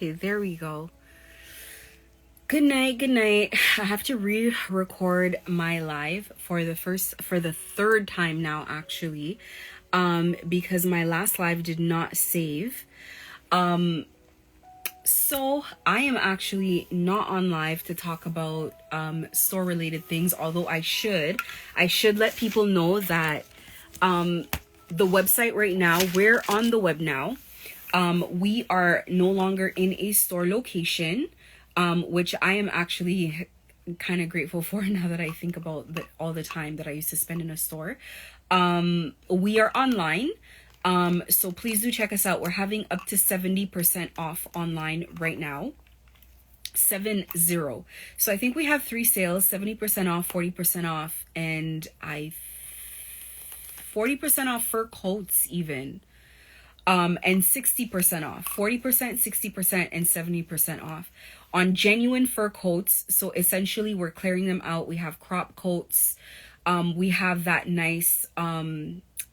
Okay, there we go. Good night, good night. I have to re-record my live for the third time now, actually, because my last live did not save. So I am actually not on live to talk about store related things, although I should let people know that the website right now, we're on the web now. We are no longer in a store location, which I am actually kind of grateful for now that I think about all the time that I used to spend in a store. We are online. So please do check us out. We're having up to 70% off online right now. 70. So I think we have 3 sales, 70% off, 40% off, and 40% off fur coats even. And 60% off, 40%, 60%, and 70% off on genuine fur coats. So essentially we're clearing them out. We have crop coats. We have that nice,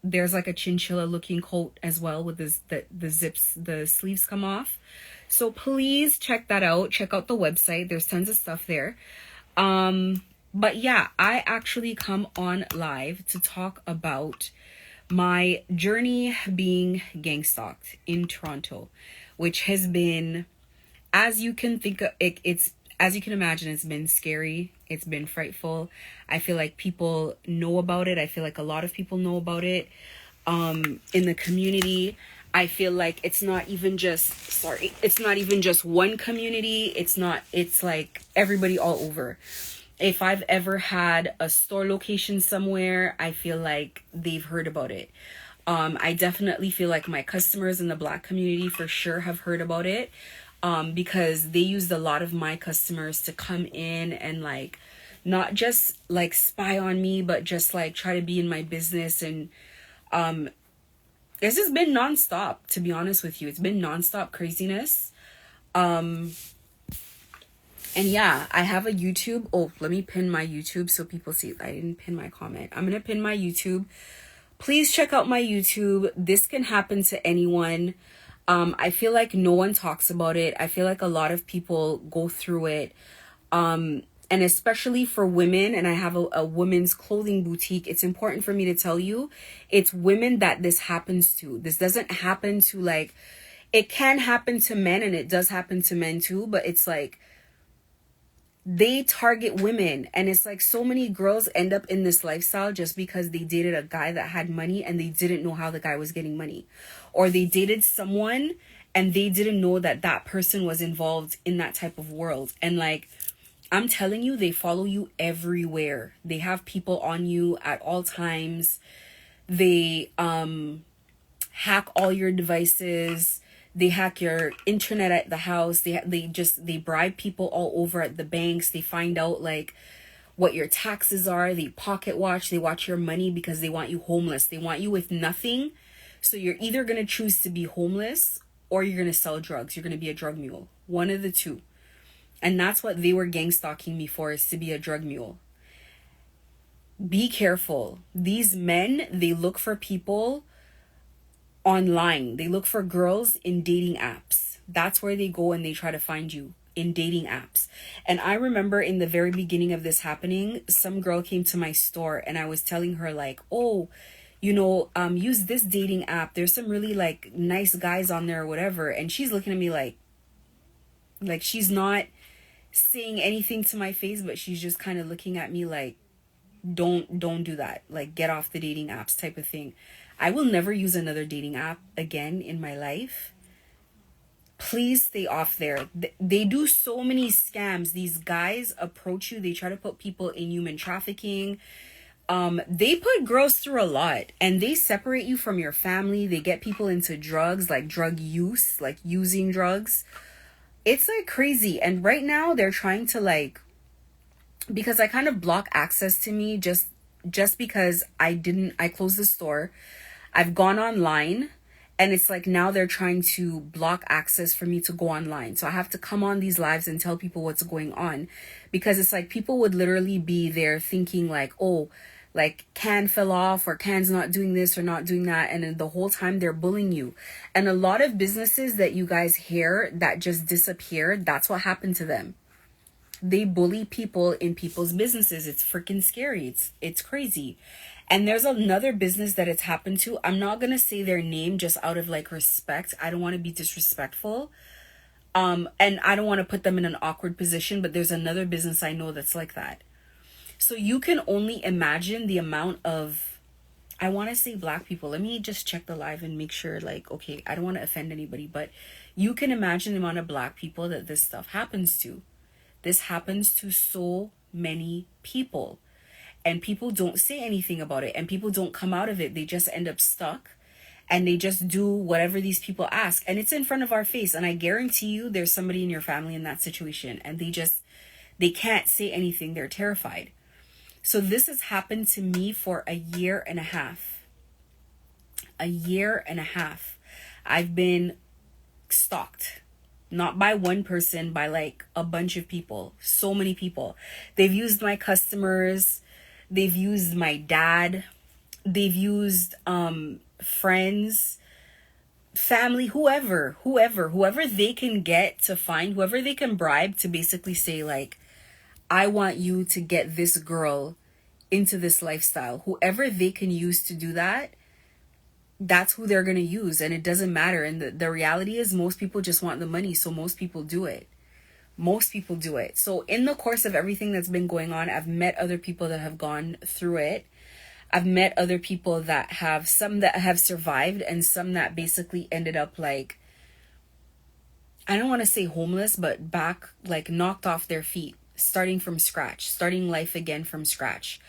there's like a chinchilla looking coat as well with the zips, the sleeves come off. So please check that out. Check out the website. There's tons of stuff there. But yeah, I actually come on live to talk about my journey being gang stalked in Toronto, which has been, as you can think of it, as you can imagine, it's been scary. It's been frightful. I feel like people know about it. I feel like a lot of people know about it in the community. I feel like it's not even just one community. It's like everybody all over. If I've ever had a store location somewhere, I feel like they've heard about it. I definitely feel like my customers in the Black community for sure have heard about it, because they used a lot of my customers to come in and like not just like spy on me, but just like try to be in my business. And this has been nonstop, to be honest with you. It's been nonstop craziness. And yeah, I have a YouTube. Oh, let me pin my YouTube so people see. I didn't pin my comment. I'm going to pin my YouTube. Please check out my YouTube. This can happen to anyone. I feel like no one talks about it. I feel like a lot of people go through it. And especially for women, and I have a women's clothing boutique. It's important for me to tell you, it's women that this happens to. This doesn't happen to, like, it can happen to men, and it does happen to men too, but it's like, they target women, and it's like so many girls end up in this lifestyle just because they dated a guy that had money and they didn't know how the guy was getting money, or they dated someone and they didn't know that that person was involved in that type of world. And like, I'm telling you, they follow you everywhere. They have people on you at all times. They hack all your devices. They hack your internet at the house. They bribe people all over at the banks. They find out like what your taxes are. They pocket watch. They watch your money because they want you homeless. They want you with nothing. So you're either going to choose to be homeless or you're going to sell drugs. You're going to be a drug mule. One of the two. And that's what they were gang stalking me for, is to be a drug mule. Be careful. These men, they look for people online. They look for girls in dating apps. That's where they go and they try to find you, in dating apps. And I remember in the very beginning of this happening, some girl came to my store and I was telling her like, oh, you know, use this dating app. There's some really like nice guys on there or whatever. And she's looking at me like she's not saying anything to my face, but she's just kind of looking at me like, don't do that. Like, get off the dating apps type of thing. I will never use another dating app again in my life. Please stay off there. They do so many scams. These guys approach you. They try to put people in human trafficking. They put girls through a lot, and they separate you from your family. They get people into drugs, like drug use, like using drugs. It's like crazy. And right now they're trying to like, because I kind of block access to me just because I closed the store. I've gone online, and it's like now they're trying to block access for me to go online. So I have to come on these lives and tell people what's going on, because it's like people would literally be there thinking like, oh, like can fell off or can's not doing this or not doing that, and then the whole time they're bullying you. And a lot of businesses that you guys hear that just disappeared, that's what happened to them. They bully people in people's businesses. It's freaking scary. It's crazy. And there's another business that it's happened to. I'm not gonna say their name just out of like respect. I don't want to be disrespectful. And I don't want to put them in an awkward position, but there's another business I know that's like that. So you can only imagine the amount of, I want to say black people. Let me just check the live and make sure, like, okay, I don't want to offend anybody, but you can imagine the amount of black people that this stuff happens to. This happens to so many people, and people don't say anything about it, and people don't come out of it. They just end up stuck, and they just do whatever these people ask, and it's in front of our face. And I guarantee you there's somebody in your family in that situation, and they can't say anything. They're terrified. So this has happened to me for a year and a half. A year and a half. I've been stalked. Not by one person, by like a bunch of people. So many people. They've used my customers. They've used my dad. They've used friends, family, whoever they can get to find, whoever they can bribe to basically say like, I want you to get this girl into this lifestyle. Whoever they can use to do that, that's who they're going to use. And it doesn't matter. And the reality is most people just want the money. So most people do it. Most people do it. So in the course of everything that's been going on, I've met other people that have gone through it. I've met other people that have, some that have survived and some that basically ended up like, I don't want to say homeless, but back, like knocked off their feet, starting from scratch, starting life again from scratch,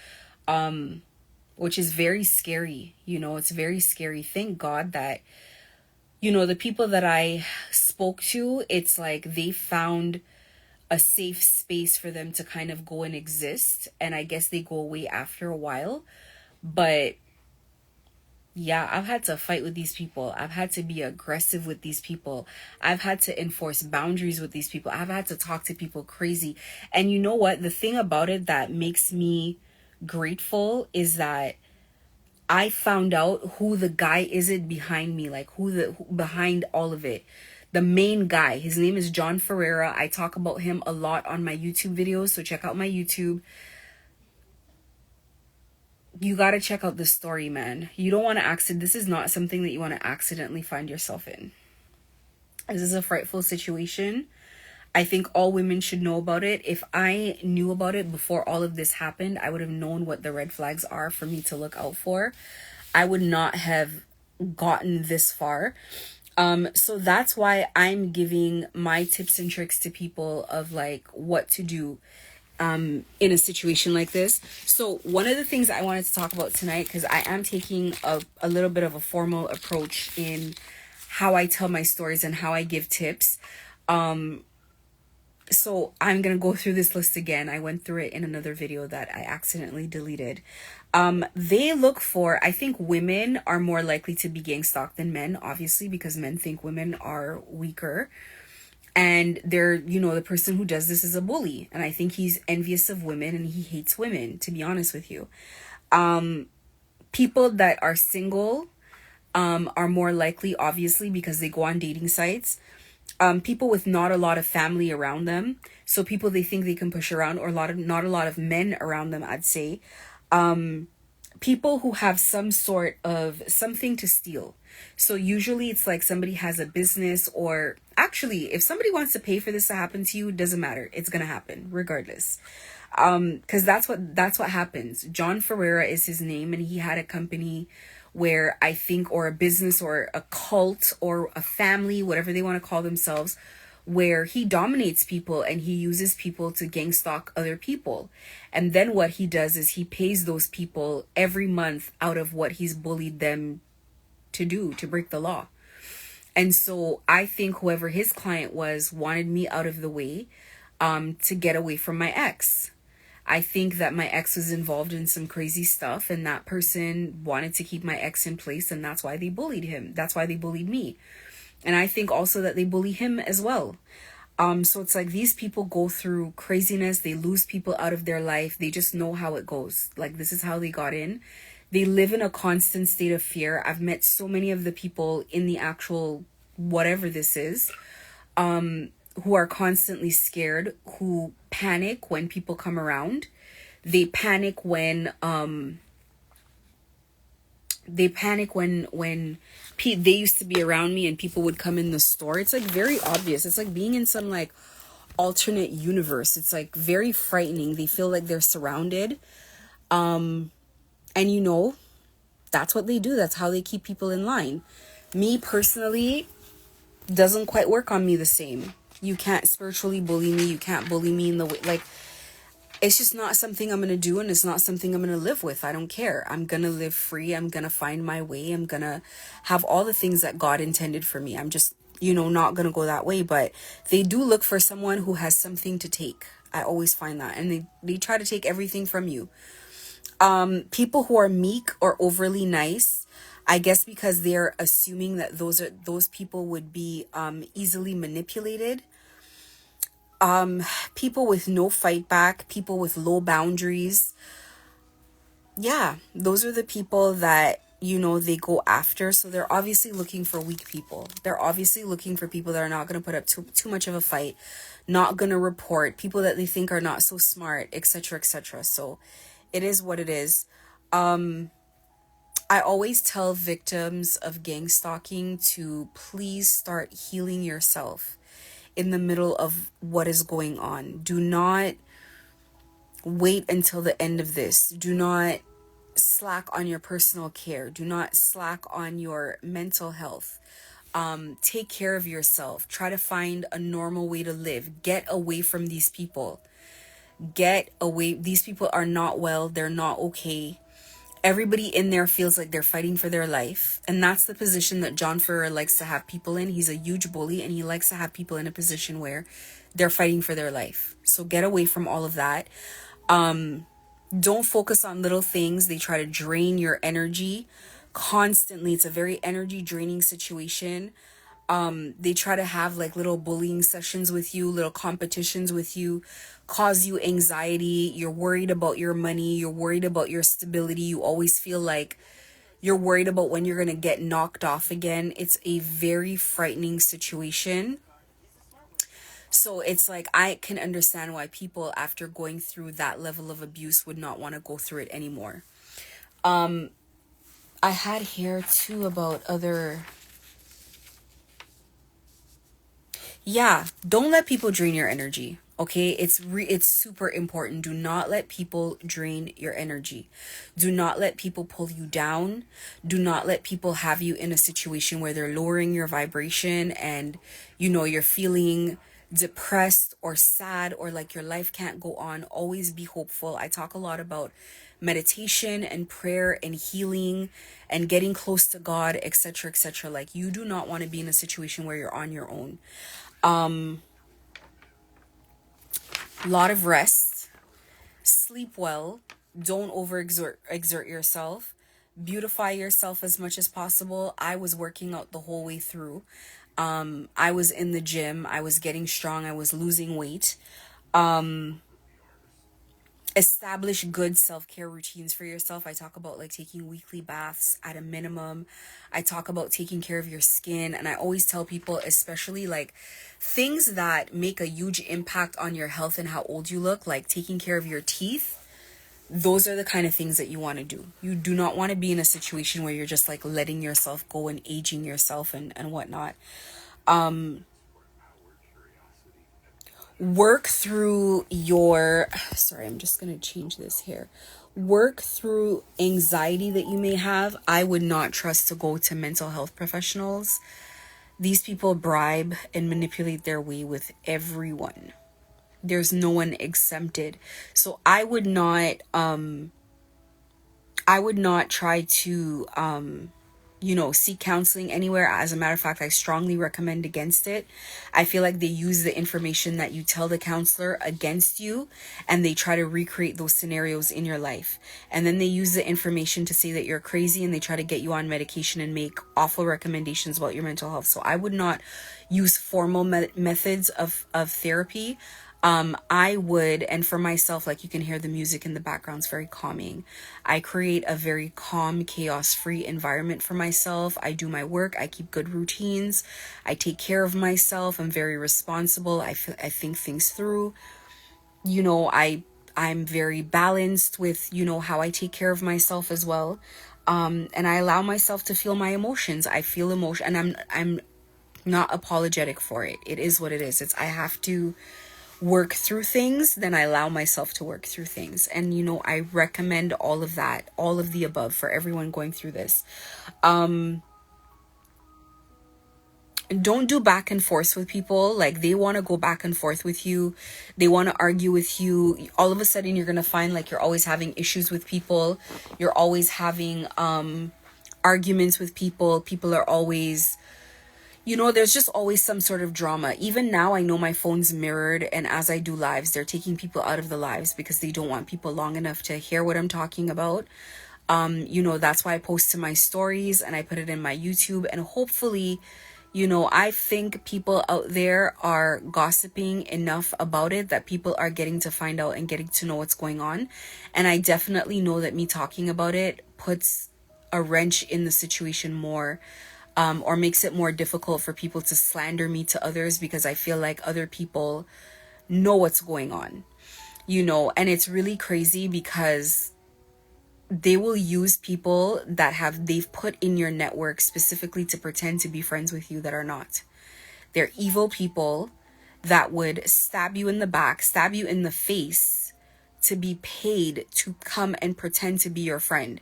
which is very scary. You know, it's very scary. Thank God that, you know, the people that I spoke to, it's like they found a safe space for them to kind of go and exist. And I guess they go away after a while. But yeah, I've had to fight with these people. I've had to be aggressive with these people. I've had to enforce boundaries with these people. I've had to talk to people crazy. And you know what? The thing about it that makes me grateful is that I found out who the guy is behind me, like who behind all of it. The main guy, his name is John Ferreira. I talk about him a lot on my YouTube videos, so check out my YouTube. You got to check out this story, man. You don't want to accident. This is not something that you want to accidentally find yourself in. This is a frightful situation. I think all women should know about it. If I knew about it before all of this happened, I would have known what the red flags are for me to look out for. I would not have gotten this far. So that's why I'm giving my tips and tricks to people of like what to do in a situation like this. So one of the things I wanted to talk about tonight, because I am taking a little bit of a formal approach in how I tell my stories and how I give tips. So I'm going to go through this list again. I went through it in another video that I accidentally deleted. They look for, I think women are more likely to be gang stalked than men, obviously, because men think women are weaker. And they're, you know, the person who does this is a bully. And I think he's envious of women and he hates women, to be honest with you. People that are single are more likely, obviously, because they go on dating sites. People with not a lot of family around them. So people they think they can push around, or not a lot of men around them, I'd say. People who have some sort of something to steal. So usually it's like somebody has a business, or actually if somebody wants to pay for this to happen to you, it doesn't matter. It's going to happen regardless. Because that's what happens. John Ferreira is his name, and he had a company where I think, or a business or a cult or a family, whatever they want to call themselves, where he dominates people and he uses people to gang stalk other people. And then what he does is he pays those people every month out of what he's bullied them to do, to break the law. And so I think whoever his client was wanted me out of the way to get away from my ex. I think that my ex was involved in some crazy stuff, and that person wanted to keep my ex in place, and that's why they bullied him. That's why they bullied me. And I think also that they bully him as well. So it's like these people go through craziness. They lose people out of their life. They just know how it goes. Like, this is how they got in. They live in a constant state of fear. I've met so many of the people in the actual whatever this is, who are constantly scared, who panic when people come around. They panic when they used to be around me and people would come in the store. It's like very obvious. It's like being in some like alternate universe. It's like very frightening. They feel like they're surrounded. And you know, that's what they do. That's how they keep people in line. Me personally, doesn't quite work on me the same. You can't spiritually bully me. You can't bully me in the way, like, it's just not something I'm going to do, and it's not something I'm going to live with. I don't care. I'm going to live free. I'm going to find my way. I'm going to have all the things that God intended for me. I'm just, you know, not going to go that way. But they do look for someone who has something to take. I always find that. And they try to take everything from you. People who are meek or overly nice, I guess because they're assuming that those people would be easily manipulated. People with no fight back, people with low boundaries. Yeah, those are the people that, you know, they go after. So they're obviously looking for weak people. They're obviously looking for people that are not going to put up too much of a fight, not going to report, people that they think are not so smart, etc., etc. So it is what it is. I always tell victims of gang stalking to please start healing yourself in the middle of what is going on. Do not wait until the end of this. Do not slack on your personal care. Do not slack on your mental health. Take care of yourself. Try to find a normal way to live. Get away from these people. Get away. These people are not well. They're not okay. Everybody in there feels like they're fighting for their life. And that's the position that John Ferreira likes to have people in. He's a huge bully, and he likes to have people in a position where they're fighting for their life. So get away from all of that. Don't focus on little things. They try to drain your energy constantly. It's a very energy draining situation. They try to have like little bullying sessions with you, little competitions with you, cause you anxiety. You're worried about your money. You're worried about your stability. You always feel like you're worried about when you're going to get knocked off again. It's a very frightening situation. So it's like, I can understand why people after going through that level of abuse would not want to go through it anymore. I had here too about other... Yeah, don't let people drain your energy. Okay, it's super important. Do not let people drain your energy. Do not let people pull you down. Do not let people have you in a situation where they're lowering your vibration and, you know, you're feeling depressed or sad or like your life can't go on. Always be hopeful. I talk a lot about meditation and prayer and healing and getting close to God, etc., etc. Like, you do not want to be in a situation where you're on your own. Lot of rest, sleep well, don't exert yourself, beautify yourself as much as possible. I was working out the whole way through. I was in the gym, I was getting strong, I was losing weight. Establish good self-care routines for yourself. I talk about like taking weekly baths at a minimum. I talk about taking care of your skin. And I always tell people, especially like things that make a huge impact on your health and how old you look, like taking care of your teeth. Those are the kind of things that you want to do. You do not want to be in a situation where you're just like letting yourself go and aging yourself and whatnot. Work through your, sorry, I'm just going to change this here. Work through anxiety that you may have. I would not trust to go to mental health professionals. These people bribe and manipulate their way with everyone. There's no one exempted. So I would not try to seek counseling anywhere. As a matter of fact, I strongly recommend against it. I feel like they use the information that you tell the counselor against you, and they try to recreate those scenarios in your life. And then they use the information to say that you're crazy, and they try to get you on medication and make awful recommendations about your mental health. So I would not use formal methods of therapy. I would, and for myself, like you can hear the music in the background, it's very calming. I create a very calm, chaos-free environment for myself. I do my work. I keep good routines. I take care of myself. I'm very responsible. I think things through. I'm very balanced with, how I take care of myself as well. And I allow myself to feel my emotions. I feel emotion, and I'm not apologetic for it. It is what it is. I have to work through things, then I allow myself to work through things. And I recommend all of that, all of the above, for everyone going through this. Don't do back and forth with people. Like, they want to go back and forth with you, they want to argue with you. All of a sudden you're gonna find like you're always having issues with people, you're always having arguments with people. People are always, there's just always some sort of drama. Even now, I know my phone's mirrored, and as I do lives, they're taking people out of the lives because they don't want people long enough to hear what I'm talking about. That's why I post to my stories and I put it in my YouTube, and hopefully, I think people out there are gossiping enough about it that people are getting to find out and getting to know what's going on. And I definitely know that me talking about it puts a wrench in the situation more, or makes it more difficult for people to slander me to others, because I feel like other people know what's going on, and it's really crazy because they will use people that they've put in your network specifically to pretend to be friends with you that are not. They're evil people that would stab you in the back, stab you in the face, to be paid to come and pretend to be your friend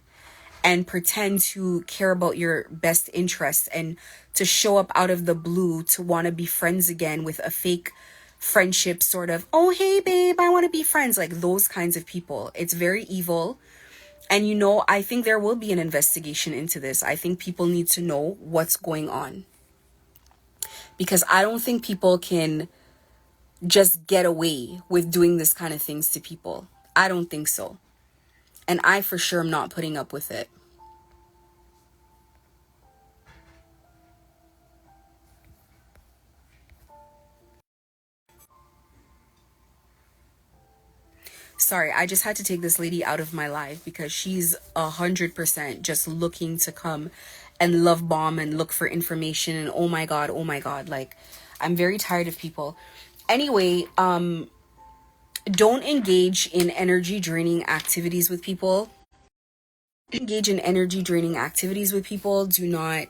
and pretend to care about your best interests, and to show up out of the blue to want to be friends again with a fake friendship, sort of, oh, hey babe, I want to be friends. Like, those kinds of people. It's very evil. And I think there will be an investigation into this. I think people need to know what's going on, because I don't think people can just get away with doing this kind of things to people. I don't think so. And I for sure am not putting up with it. Sorry, I just had to take this lady out of my life because she's 100% just looking to come and love bomb and look for information. And oh my God, like, I'm very tired of people. Anyway, don't engage in energy draining activities with people. Engage in energy draining activities with people. Do not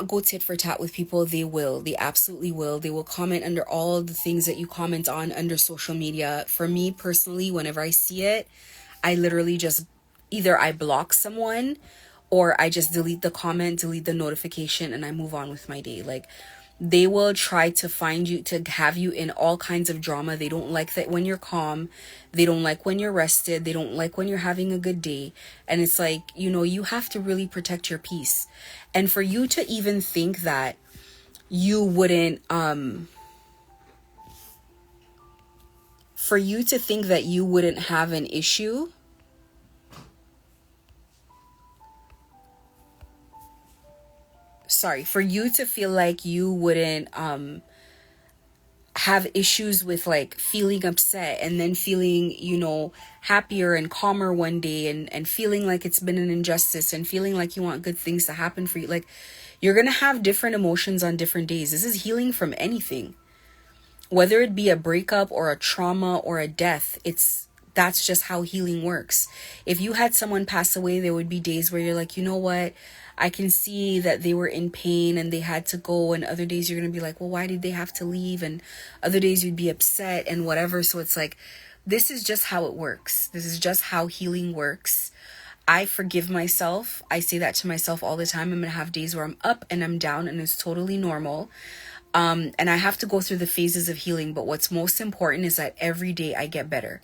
go tit for tat with people. They absolutely will. They will comment under all the things that you comment on under social media. For me personally, whenever I see it, I literally just, either I block someone or I just delete the comment, delete the notification, and I move on with my day. Like, they will try to find you, to have you in all kinds of drama. They don't like that when you're calm. They don't like when you're rested. They don't like when you're having a good day. And it's like, you have to really protect your peace. And for you to even think that you wouldn't, for you to think that you wouldn't have an issue, for you to feel like you wouldn't have issues with like feeling upset and then feeling, happier and calmer one day, and feeling like it's been an injustice and feeling like you want good things to happen for you. Like, you're going to have different emotions on different days. This is healing from anything, whether it be a breakup or a trauma or a death. That's just how healing works. If you had someone pass away, there would be days where you're like, you know what? I can see that they were in pain and they had to go. And other days you're going to be like, well, why did they have to leave? And other days you'd be upset and whatever. So it's like, this is just how it works. This is just how healing works. I forgive myself. I say that to myself all the time. I'm going to have days where I'm up and I'm down, and it's totally normal. And I have to go through the phases of healing. But what's most important is that every day I get better.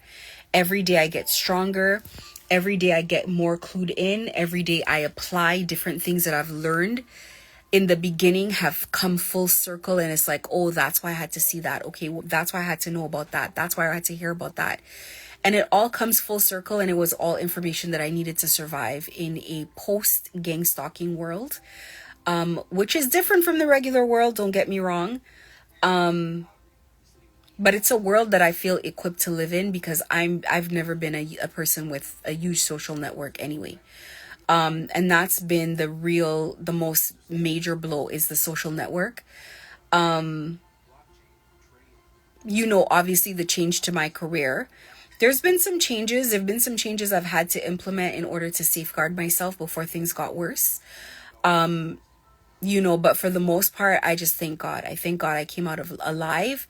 Every day I get stronger. Every day I get more clued in. Every day I apply different things that I've learned in the beginning have come full circle, and it's like, oh, that's why I had to see that. Okay, well, that's why I had to know about that. That's why I had to hear about that. And it all comes full circle, and it was all information that I needed to survive in a post gang stalking world, which is different from the regular world, don't get me wrong. But it's a world that I feel equipped to live in because I've never been a person with a huge social network anyway. And that's been the most major blow is the social network. Obviously the change to my career. There's been some changes. There've been some changes I've had to implement in order to safeguard myself before things got worse. But for the most part, I just thank God. I thank God I came out of alive.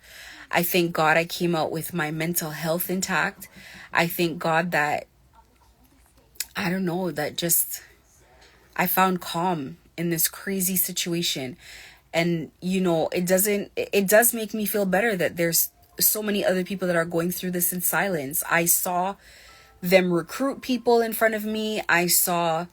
I thank God I came out with my mental health intact. I thank God that, I don't know, that just I found calm in this crazy situation. And, it does make me feel better that there's so many other people that are going through this in silence. I saw them recruit people in front of me. I saw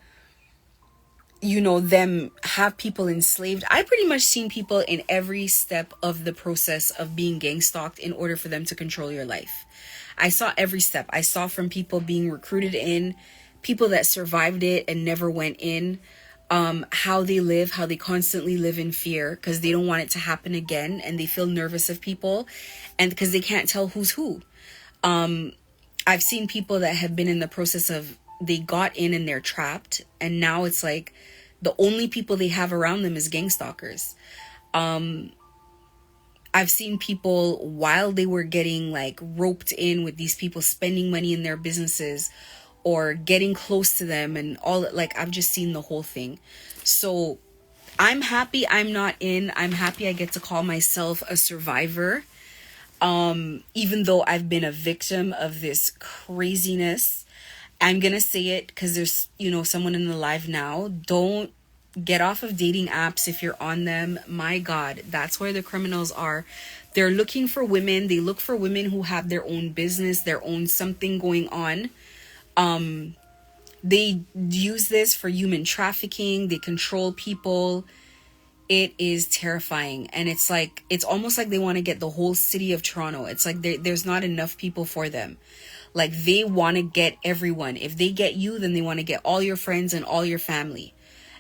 them have people enslaved. I pretty much seen people in every step of the process of being gang stalked in order for them to control your life. I saw every step. I saw from people being recruited in, people that survived it and never went in, how they live, how they constantly live in fear because they don't want it to happen again, and they feel nervous of people, and because they can't tell who's who. I've seen people that have been in the process of, they got in and they're trapped, and now it's like the only people they have around them is gang stalkers. I've seen people while they were getting like roped in with these people spending money in their businesses or getting close to them and all, like I've just seen the whole thing. So I'm happy I'm not in. I'm happy I get to call myself a survivor. Even though I've been a victim of this craziness. I'm going to say it because there's, someone in the live now. Don't get off of dating apps if you're on them. My God, that's where the criminals are. They're looking for women. They look for women who have their own business, their own something going on. They use this for human trafficking. They control people. It is terrifying. And it's like, it's almost like they want to get the whole city of Toronto. It's like there's not enough people for them. Like they want to get everyone. If they get you, then they want to get all your friends and all your family.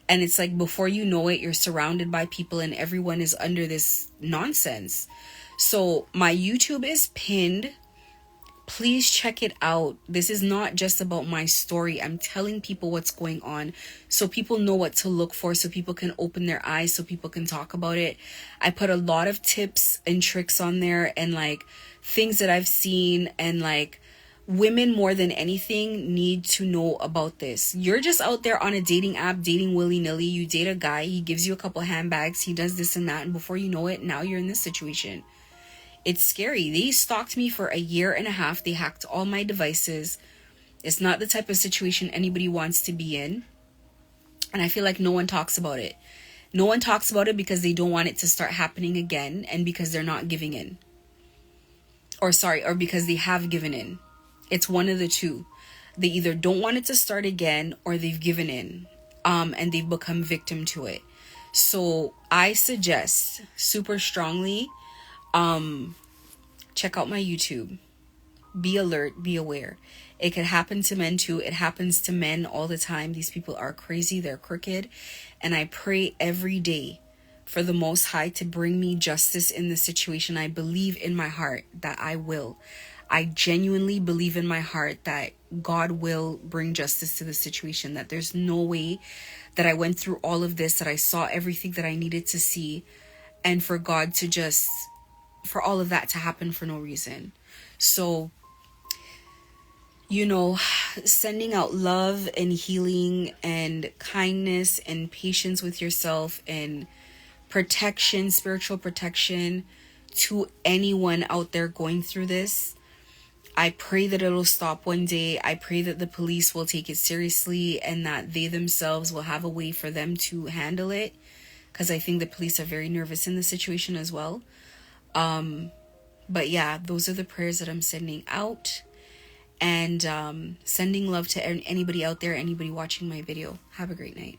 And it's like before you know it, you're surrounded by people and everyone is under this nonsense. So my YouTube is pinned. Please check it out. This is not just about my story. I'm telling people what's going on so people know what to look for, so people can open their eyes, so people can talk about it. I put a lot of tips and tricks on there and like things that I've seen, and like women more than anything need to know about this. You're just out there on a dating app dating willy-nilly. You date a guy, he gives you a couple handbags, he does this and that, and before you know it, now you're in this situation. It's scary. They stalked me for 1.5 years. They hacked all my devices. It's not the type of situation anybody wants to be in. And I feel like no one talks about it. No one talks about it because they don't want it to start happening again, and because they're not giving in. Or because they have given in. It's one of the two. They either don't want it to start again or they've given in. And they've become victim to it. So I suggest super strongly, check out my YouTube. Be alert, be aware. It could happen to men too. It happens to men all the time. These people are crazy, they're crooked. And I pray every day for the Most High to bring me justice in this situation. I believe in my heart that I will. I genuinely believe in my heart that God will bring justice to the situation, that there's no way that I went through all of this, that I saw everything that I needed to see, and for God to just, for all of that to happen for no reason. So, sending out love and healing and kindness and patience with yourself and protection, spiritual protection to anyone out there going through this. I pray that it'll stop one day. I pray that the police will take it seriously and that they themselves will have a way for them to handle it, because I think the police are very nervous in the situation as well. But yeah, those are the prayers that I'm sending out. And sending love to anybody out there, anybody watching my video. Have a great night.